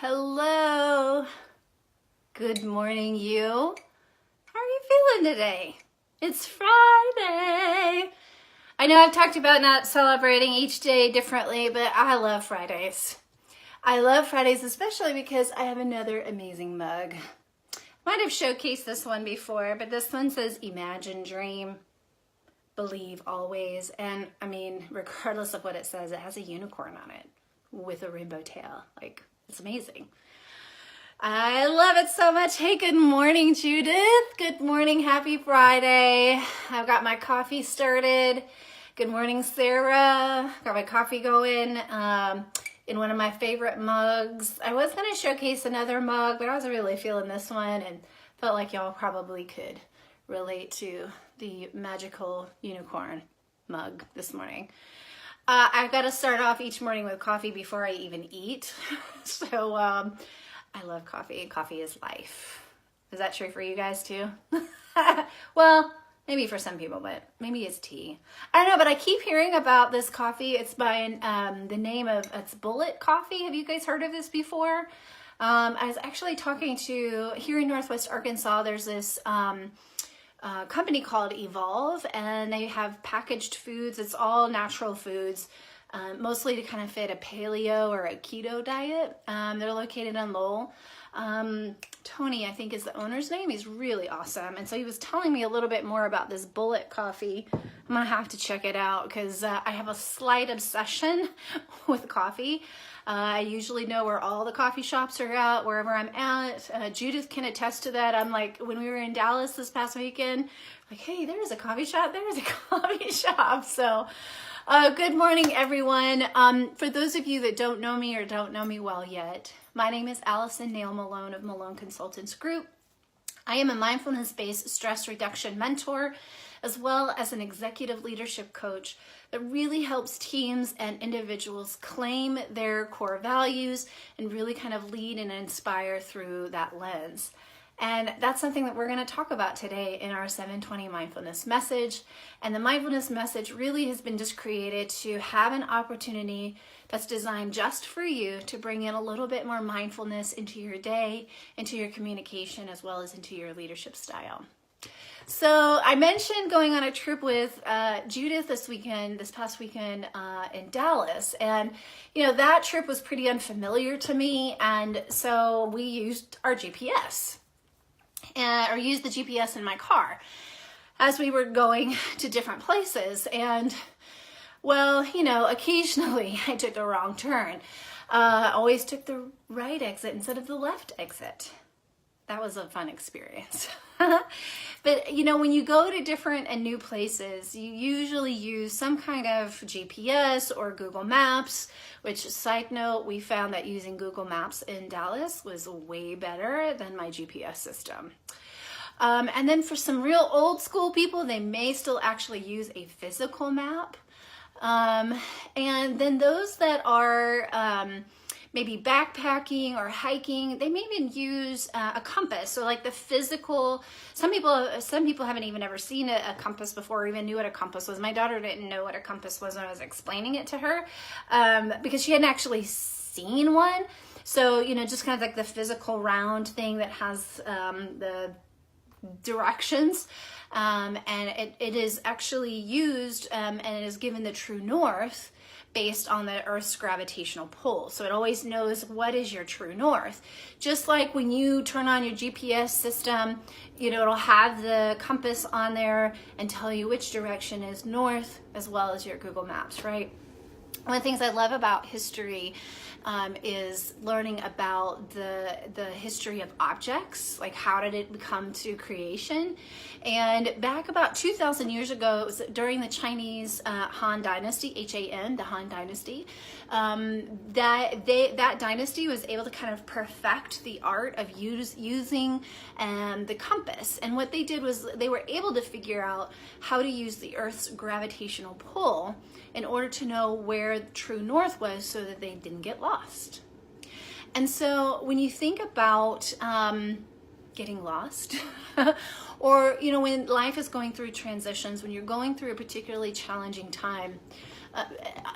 Hello. Good morning, you. How are you feeling today? It's Friday. I know I've talked about not celebrating each day differently, but I love Fridays. I love Fridays especially because I have another amazing mug. Might have showcased this one before, but this one says imagine, dream, believe always. And I mean, regardless of what it says, it has a unicorn on it with a rainbow tail. Like, it's amazing. I love it so much. Hey, good morning, Judith. Good morning. Happy Friday. I've got my coffee started. Good morning, Sarah. Got my coffee going in one of my favorite mugs. I was going to showcase another mug, but I was really feeling this one and felt like y'all probably could relate to the magical unicorn mug this morning. I've got to start off each morning with coffee before I even eat. So I love coffee. Coffee is life. Is that true for you guys too? Well, maybe for some people, but maybe it's tea. I don't know, but I keep hearing about this coffee. It's by the name of, it's Bullet Coffee. Have you guys heard of this before? I was actually talking to, here in Northwest Arkansas, there's this company called Evolve, and they have packaged foods. It's all natural foods, mostly to kind of fit a paleo or a keto diet. They're located in Lowell. Tony, I think is the owner's name. He's really awesome. And so he was telling me a little bit more about this Bullet Coffee. I'm gonna have to check it out because I have a slight obsession with coffee. I usually know where all the coffee shops are at, wherever I'm at. Judith can attest to that. I'm like, when we were in Dallas this past weekend, like, hey, there's a coffee shop, there's a coffee shop. So good morning, everyone. For those of you that don't know me or don't know me well yet, my name is Allison Nail-Malone of Malone Consultants Group. I am a mindfulness-based stress reduction mentor, as well as an executive leadership coach that really helps teams and individuals claim their core values and really kind of lead and inspire through that lens. And that's something that we're going to talk about today in our 720 Mindfulness Message. And the Mindfulness Message really has been just created to have an opportunity that's designed just for you to bring in a little bit more mindfulness into your day, into your communication, as well as into your leadership style. So I mentioned going on a trip with Judith this past weekend in Dallas. And, you know, that trip was pretty unfamiliar to me. And so we used our GPS. Or used the GPS in my car as we were going to different places. And, well, you know, occasionally I took a wrong turn. Always took the right exit instead of the left exit. That was a fun experience. But, you know, when you go to different and new places, you usually use some kind of GPS or Google Maps, which, side note, we found that using Google Maps in Dallas was way better than my GPS system. And then for some real old school people, they may still actually use a physical map. And then those that are maybe backpacking or hiking, they may even use a compass. So like the physical, some people haven't even ever seen a compass before or even knew what a compass was. My daughter didn't know what a compass was when I was explaining it to her because she hadn't actually seen one. So, you know, just kind of like the physical round thing that has the directions. And it is actually used and it is given the true north based on the Earth's gravitational pull. So it always knows what is your true north. Just like when you turn on your GPS system, you know, it'll have the compass on there and tell you which direction is north, as well as your Google Maps, right? One of the things I love about history is learning about the history of objects, like how did it come to creation. And back about 2,000 years ago, it was during the Chinese Han Dynasty, H-A-N, the Han Dynasty, that dynasty was able to kind of perfect the art of using the compass. And what they did was they were able to figure out how to use the Earth's gravitational pull in order to know where the true north was so that they didn't get lost. And so when you think about getting lost, or, you know, when life is going through transitions, when you're going through a particularly challenging time,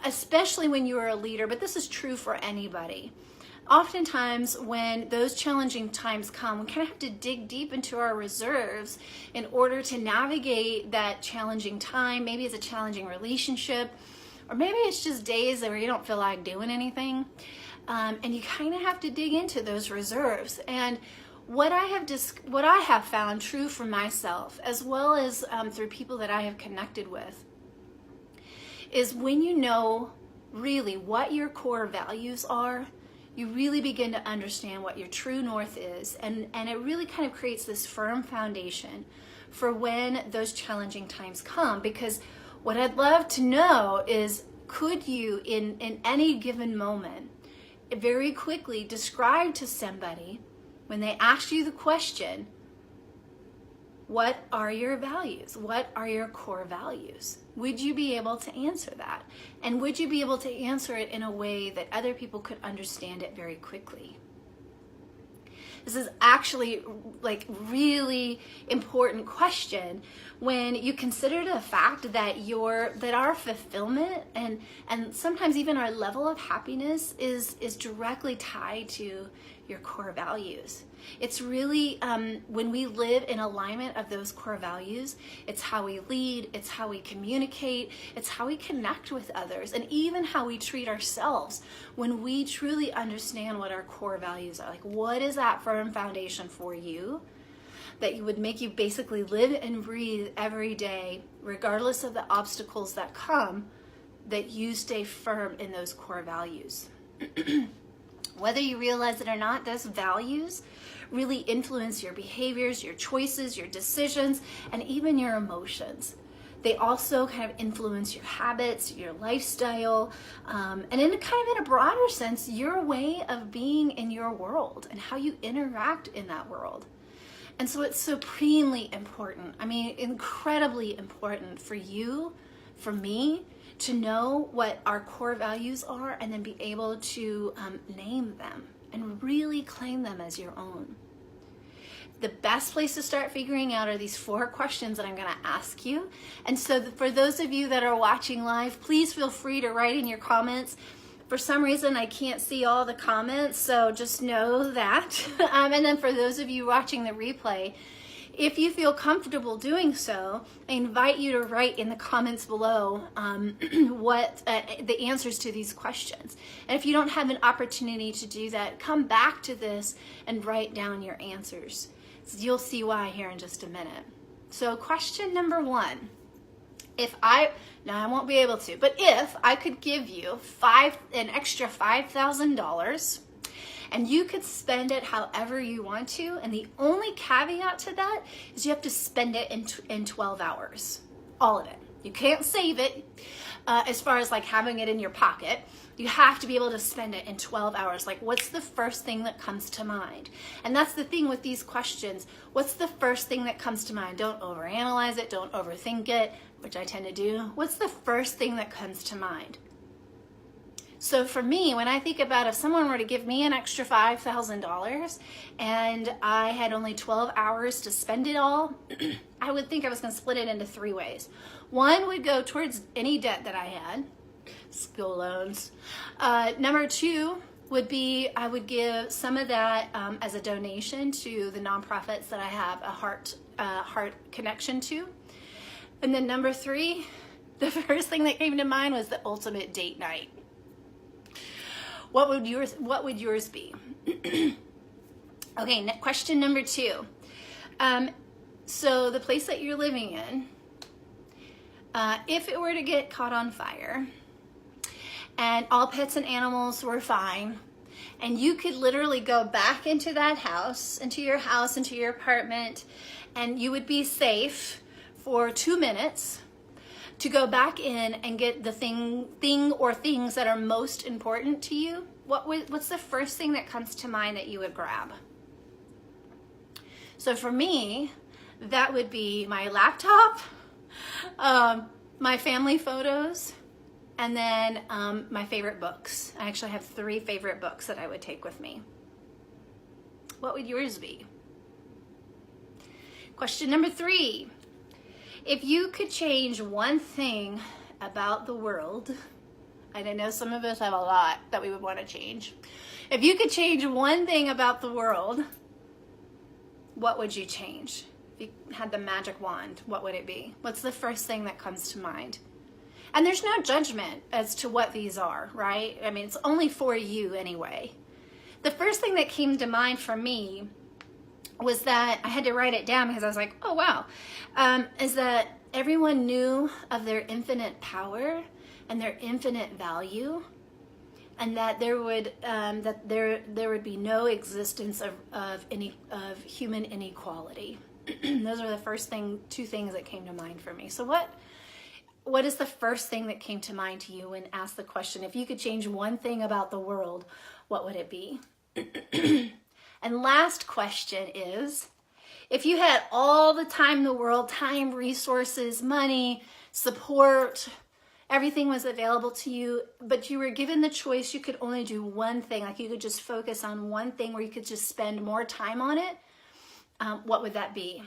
especially when you are a leader, but this is true for anybody, oftentimes when those challenging times come, we kind of have to dig deep into our reserves in order to navigate that challenging time. Maybe it's a challenging relationship, or maybe it's just days where you don't feel like doing anything. And you kind of have to dig into those reserves. And what I have found true for myself, as well as through people that I have connected with, is when you know really what your core values are, you really begin to understand what your true north is, and it really kind of creates this firm foundation for when those challenging times come. Because what I'd love to know is, could you in any given moment very quickly describe to somebody, when they ask you the question, what are your values? What are your core values? Would you be able to answer that? And would you be able to answer it in a way that other people could understand it very quickly? This is actually like really important question when you consider the fact that our fulfillment and sometimes even our level of happiness is directly tied to your core values. It's really when we live in alignment of those core values, it's how we lead, it's how we communicate, it's how we connect with others, and even how we treat ourselves. When we truly understand what our core values are, like what is that firm foundation for you that would make you basically live and breathe every day, regardless of the obstacles that come, that you stay firm in those core values. Whether you realize it or not, those values really influence your behaviors, your choices, your decisions, and even your emotions. They also kind of influence your habits, your lifestyle, and in a broader sense, your way of being in your world and how you interact in that world. And so it's supremely important, incredibly important for you, for me, to know what our core values are and then be able to name them and really claim them as your own. The best place to start figuring out are these 4 questions that I'm going to ask you. And so for those of you that are watching live, please feel free to write in your comments. For some reason, I can't see all the comments, so just know that. And then for those of you watching the replay, if you feel comfortable doing so, I invite you to write in the comments below what the answers to these questions. And if you don't have an opportunity to do that, come back to this and write down your answers. So you'll see why here in just a minute. So question number 1, now I won't be able to, but if I could give you an extra $5,000, and you could spend it however you want to, and the only caveat to that is you have to spend it in 12 hours, all of it. You can't save it as far as like having it in your pocket. You have to be able to spend it in 12 hours. Like, what's the first thing that comes to mind? And that's the thing with these questions. What's the first thing that comes to mind? Don't overanalyze it. Don't overthink it, which I tend to do. What's the first thing that comes to mind? So for me, when I think about if someone were to give me an extra $5,000 and I had only 12 hours to spend it all, I would think I was going to split it into 3 ways. 1 would go towards any debt that I had, school loans. Number 2 would be I would give some of that as a donation to the nonprofits that I have a heart connection to. And then number 3, the first thing that came to mind was the ultimate date night. What would yours be? Okay, question number 2. So the place that you're living in, if it were to get caught on fire and all pets and animals were fine, and you could literally go back into that house, into your apartment, and you would be safe for 2 minutes to go back in and get the thing or things that are most important to you, what's the first thing that comes to mind that you would grab? So for me, that would be my laptop, my family photos, and then my favorite books. I actually have 3 favorite books that I would take with me. What would yours be? Question number 3. If you could change one thing about the world, I know some of us have a lot that we would want to change. If you could change one thing about the world, what would you change? If you had the magic wand, what would it be? What's the first thing that comes to mind? And there's no judgment as to what these are, right? I mean, it's only for you anyway. The first thing that came to mind for me was that I had to write it down because I was like, oh wow, is that everyone knew of their infinite power and their infinite value, and that there would be no existence of human inequality. Those are the two things that came to mind for me. So what is the first thing that came to mind to you when asked the question, if you could change one thing about the world, what would it be? And last question is, if you had all the time in the world, time, resources, money, support, everything was available to you, but you were given the choice, you could only do one thing, like you could just focus on one thing where you could just spend more time on it, what would that be?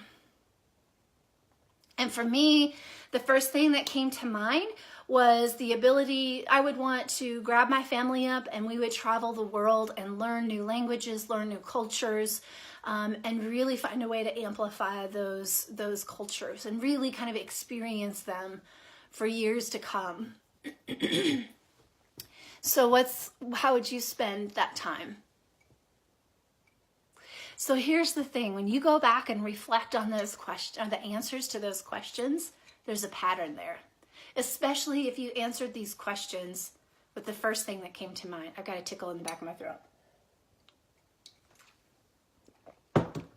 And for me, the first thing that came to mind was the ability, I would want to grab my family up and we would travel the world and learn new languages, learn new cultures, and really find a way to amplify those cultures and really kind of experience them for years to come. So how would you spend that time? So here's the thing, when you go back and reflect on those questions, on the answers to those questions, there's a pattern there. Especially if you answered these questions with the first thing that came to mind. I got a tickle in the back of my throat.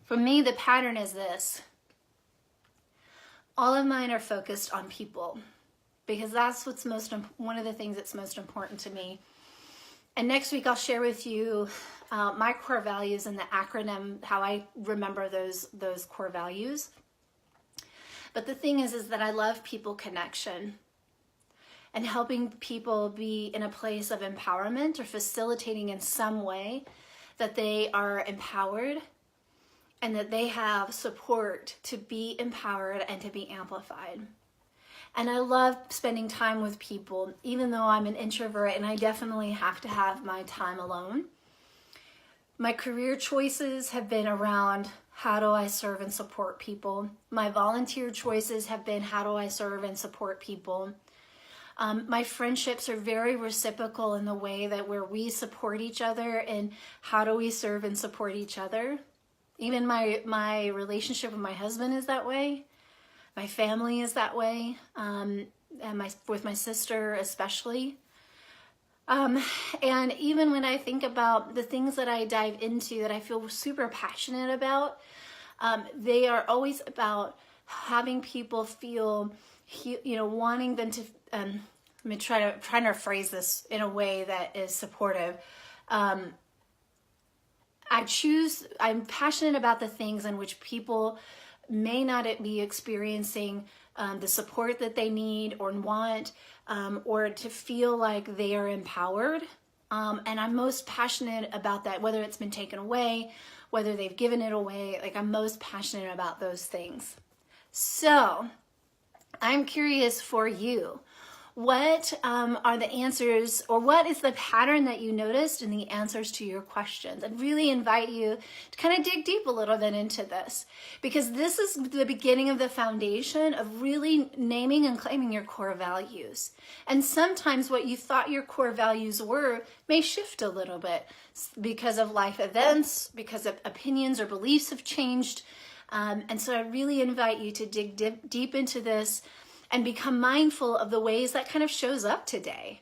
For me, the pattern is this. All of mine are focused on people, because that's one of the things that's most important to me. And next week I'll share with you my core values and the acronym, how I remember those core values. But the thing is that I love people connection and helping people be in a place of empowerment or facilitating in some way that they are empowered and that they have support to be empowered and to be amplified. And I love spending time with people, even though I'm an introvert and I definitely have to have my time alone. My career choices have been around how do I serve and support people. My volunteer choices have been how do I serve and support people. My friendships are very reciprocal in the way that where we support each other and how do we serve and support each other. Even my relationship with my husband is that way. My family is that way, and with my sister especially. And even when I think about the things that I dive into that I feel super passionate about, they are always about having people feel, wanting them to, let me trying to phrase this in a way that is supportive. I'm passionate about the things in which people may not be experiencing the support that they need or want, or to feel like they are empowered. And I'm most passionate about that, whether it's been taken away, whether they've given it away. Like, I'm most passionate about those things. So I'm curious for you. What are the answers, or what is the pattern that you noticed in the answers to your questions? I'd really invite you to kind of dig deep a little bit into this, because this is the beginning of the foundation of really naming and claiming your core values. And sometimes what you thought your core values were may shift a little bit because of life events, because of opinions or beliefs have changed. And so I really invite you to dig deep into this and become mindful of the ways that kind of shows up today.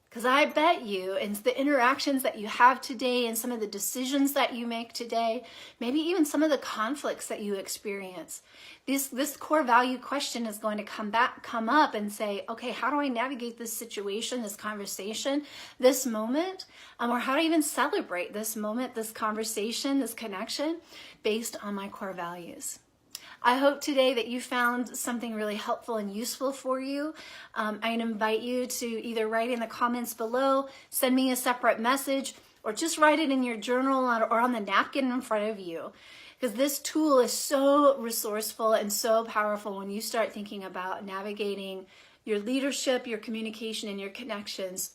Because I bet you, in the interactions that you have today and some of the decisions that you make today, maybe even some of the conflicts that you experience, this core value question is going to come up and say, okay, how do I navigate this situation, this conversation, this moment, or how do I even celebrate this moment, this conversation, this connection based on my core values? I hope today that you found something really helpful and useful for you. I invite you to either write in the comments below, send me a separate message, or just write it in your journal or on the napkin in front of you. Because this tool is so resourceful and so powerful when you start thinking about navigating your leadership, your communication, and your connections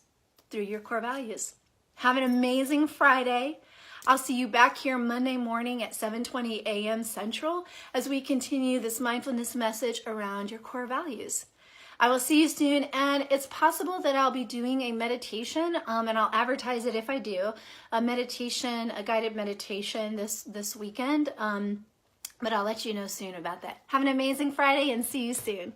through your core values. Have an amazing Friday. I'll see you back here Monday morning at 7:20 a.m. Central as we continue this mindfulness message around your core values. I will see you soon, and it's possible that I'll be doing a meditation, and I'll advertise it if I do, a guided meditation this weekend, but I'll let you know soon about that. Have an amazing Friday and see you soon.